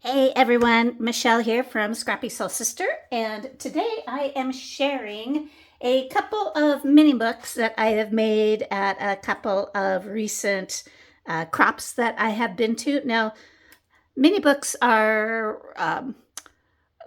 Hey everyone, Michelle here from Scrappy Soul Sister, and today I am sharing a couple of mini books that I have made at a couple of recent crops that I have been to. Now, mini books are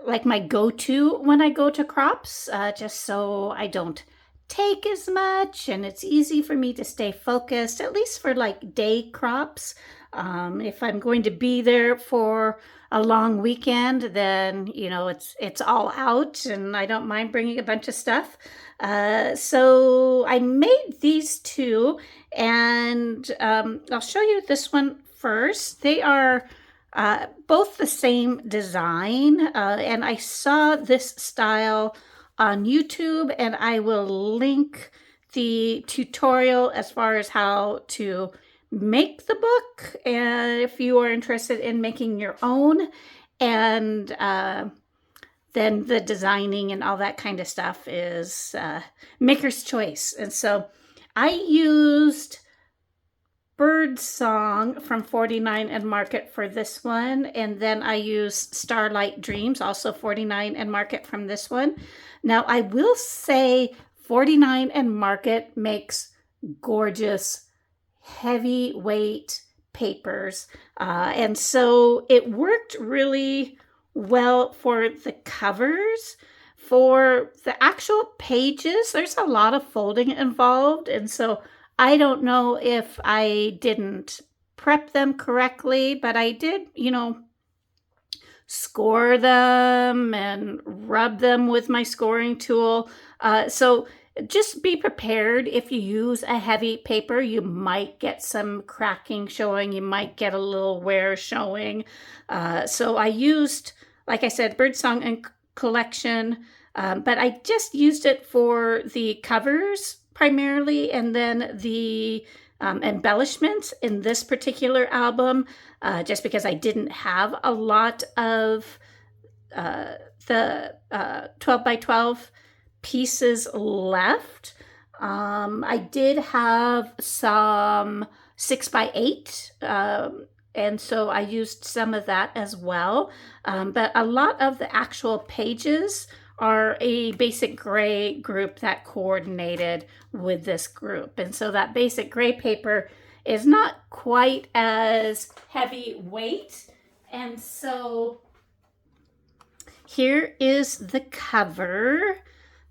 like my go-to when I go to crops, just so I don't take as much and it's easy for me to stay focused, at least for like day crops. If I'm going to be there for a long weekend, then it's all out, and I don't mind bringing a bunch of stuff. So I made these two, and I'll show you this one first. They are both the same design, and I saw this style on YouTube, and I will link the tutorial as far as how to make the book, and if you are interested in making your own, and then the designing and all that kind of stuff is maker's choice. And so I used Bird Song from 49 and Market for this one, and then I used Starlight Dreams, also 49 and Market from this one. Now I will say 49 and Market makes gorgeous heavyweight papers, and so it worked really well for the covers. For the actual pages, there's a lot of folding involved, and so I don't know if I didn't prep them correctly, but I did, score them and rub them with my scoring tool. So just be prepared. If you use a heavy paper, you might get some cracking showing. You might get a little wear showing. So I used, like I said, Birdsong and Collection, but I just used it for the covers primarily, and then the embellishments in this particular album, just because I didn't have a lot of the 12 by 12 pieces left. I did have some 6 by 8, and so I used some of that as well. But a lot of the actual pages are a basic gray group that coordinated with this group. And so that basic gray paper is not quite as heavy weight. And so here is the cover.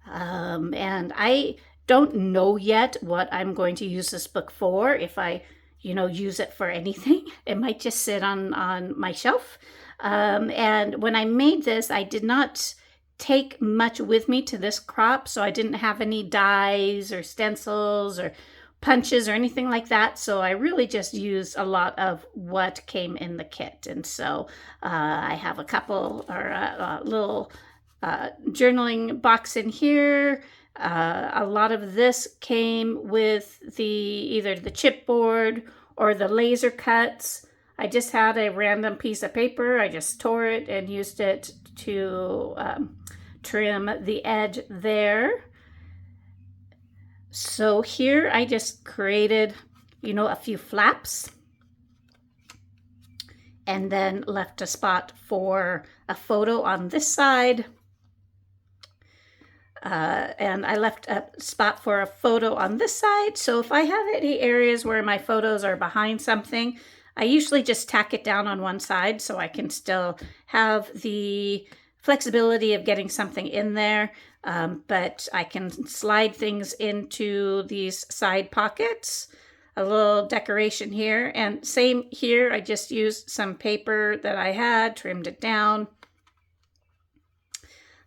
And I don't know yet what I'm going to use this book for. If I, use it for anything, it might just sit on my shelf. And when I made this, I did not take much with me to this crop, so I didn't have any dies or stencils or punches or anything like that, so I really just used a lot of what came in the kit. And so I have a couple, or a little journaling box in here. A lot of this came with either the chipboard or the laser cuts. I just had a random piece of paper. I just tore it and used it to trim the edge there. So here I just created, a few flaps, and then left a spot for a photo on this side. And I left a spot for a photo on this side. So if I have any areas where my photos are behind something, I usually just tack it down on one side so I can still have the flexibility of getting something in there, but I can slide things into these side pockets. A little decoration here, and same here. I just used some paper that I had, trimmed it down.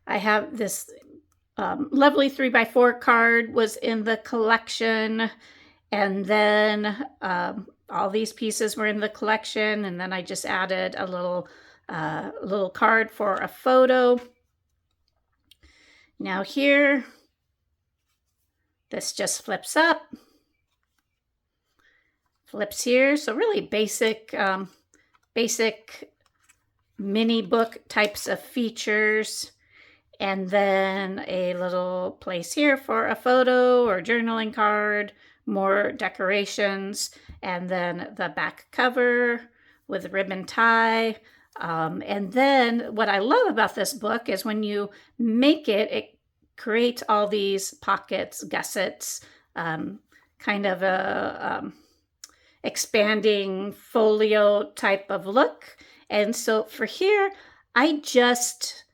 I have this lovely 3x4 card was in the collection, and then all these pieces were in the collection, and then I just added a little card for a photo. Now here, this just flips up, flips here. So really basic mini book types of features. And then a little place here for a photo or journaling card, more decorations, and then the back cover with a ribbon tie. And then what I love about this book is when you make it, it creates all these pockets, gussets, kind of a expanding folio type of look. And so for here, I just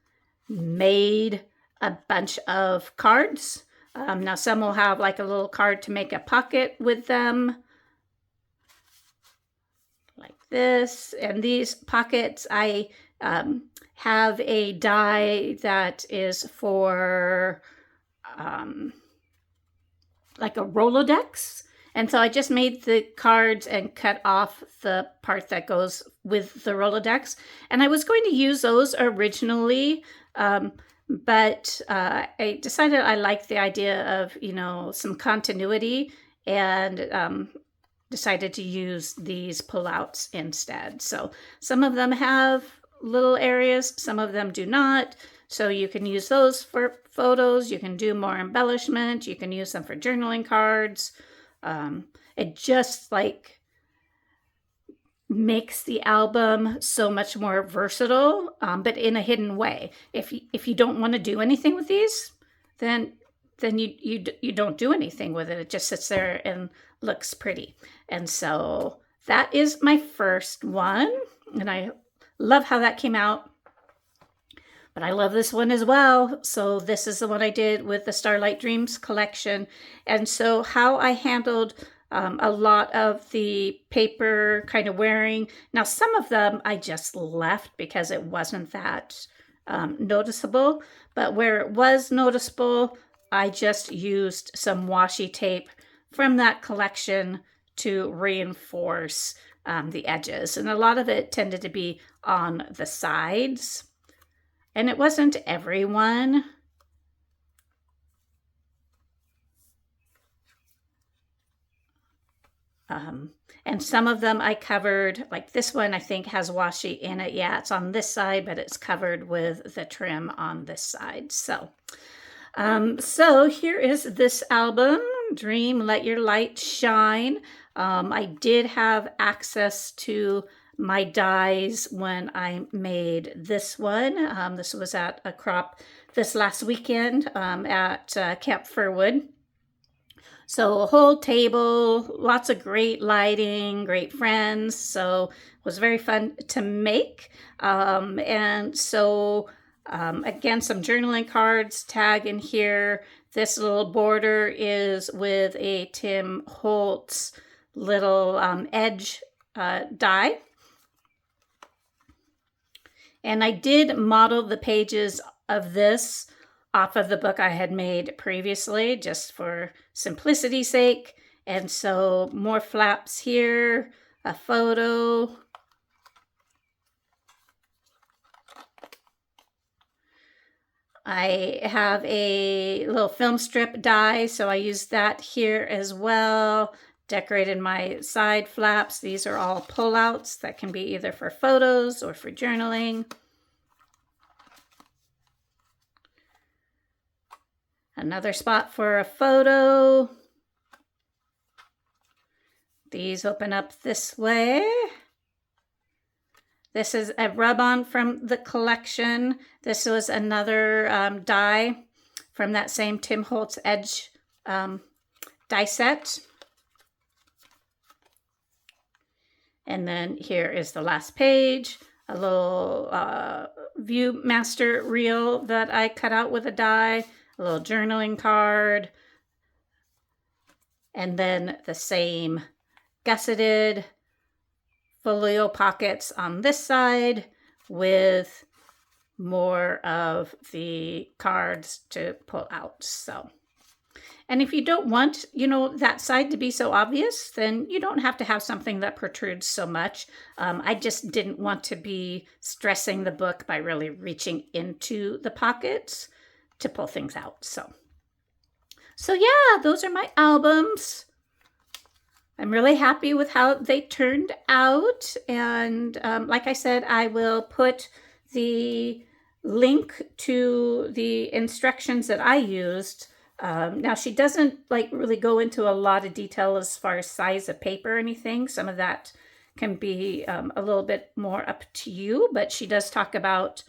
made a bunch of cards. Now some will have like a little card to make a pocket with them, like this. And these pockets, I have a die that is for like a Rolodex. And so I just made the cards and cut off the part that goes with the Rolodex. And I was going to use those originally, but I decided I liked the idea of, some continuity, and decided to use these pullouts instead. So some of them have little areas, some of them do not. So you can use those for photos. You can do more embellishment. You can use them for journaling cards. It just like makes the album so much more versatile, but in a hidden way. If you don't want to do anything with these, then you don't do anything with it. It just sits there and looks pretty. And so that is my first one, and I love how that came out. But I love this one as well. So this is the one I did with the Starlight Dreams collection. And so how I handled a lot of the paper kind of wearing. Now, some of them I just left because it wasn't that noticeable. But where it was noticeable, I just used some washi tape from that collection to reinforce the edges. And a lot of it tended to be on the sides. And it wasn't everyone. And some of them I covered, like this one I think has washi in it. Yeah, it's on this side, but it's covered with the trim on this side. So here is this album, Dream, Let Your Light Shine. I did have access to my dies when I made this one. This was at a crop this last weekend at Camp Firwood. So a whole table, lots of great lighting, great friends. So it was very fun to make. And so again, some journaling cards tag in here. This little border is with a Tim Holtz little edge die. And I did model the pages of this off of the book I had made previously, just for simplicity's sake. And so more flaps here, a photo. I have a little film strip die, so I used that here as well. Decorated my side flaps. These are all pullouts that can be either for photos or for journaling. Another spot for a photo. These open up this way. This is a rub-on from the collection. This was another die from that same Tim Holtz Edge die set. And then here is the last page, a little Viewmaster reel that I cut out with a die, a little journaling card, and then the same gusseted folio pockets on this side with more of the cards to pull out. So, and if you don't want, that side to be so obvious, then you don't have to have something that protrudes so much. I just didn't want to be stressing the book by really reaching into the pockets to pull things out. So yeah, those are my albums. I'm really happy with how they turned out. And like I said, I will put the link to the instructions that I used. Now she doesn't really go into a lot of detail as far as size of paper or anything. Some of that can be a little bit more up to you, but she does talk about,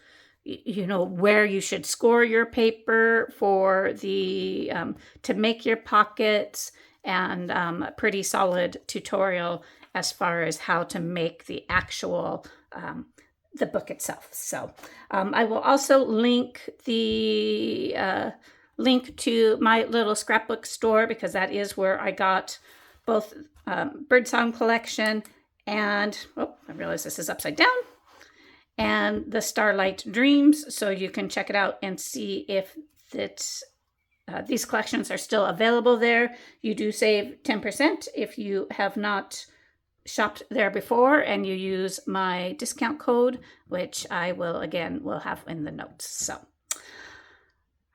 you know, where you should score your paper for the to make your pockets, and a pretty solid tutorial as far as how to make the actual the book itself. So I will also link the link to my little scrapbook store, because that is where I got both Birdsong Collection and, oh, I realize this is upside down, and the Starlight Dreams. So you can check it out and see if it's these collections are still available there. You do save 10% if you have not shopped there before and you use my discount code, which I will have in the notes. So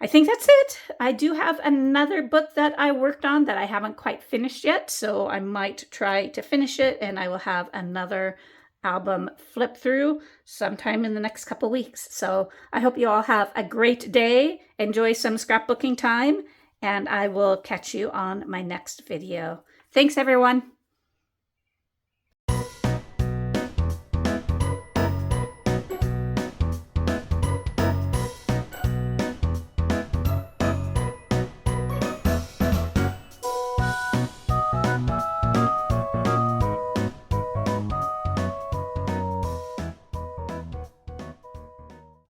I think that's it. I do have another book that I worked on that I haven't quite finished yet, so I might try to finish it, and I will have another album flip through sometime in the next couple weeks. So I hope you all have a great day. Enjoy some scrapbooking time, and I will catch you on my next video. Thanks, everyone.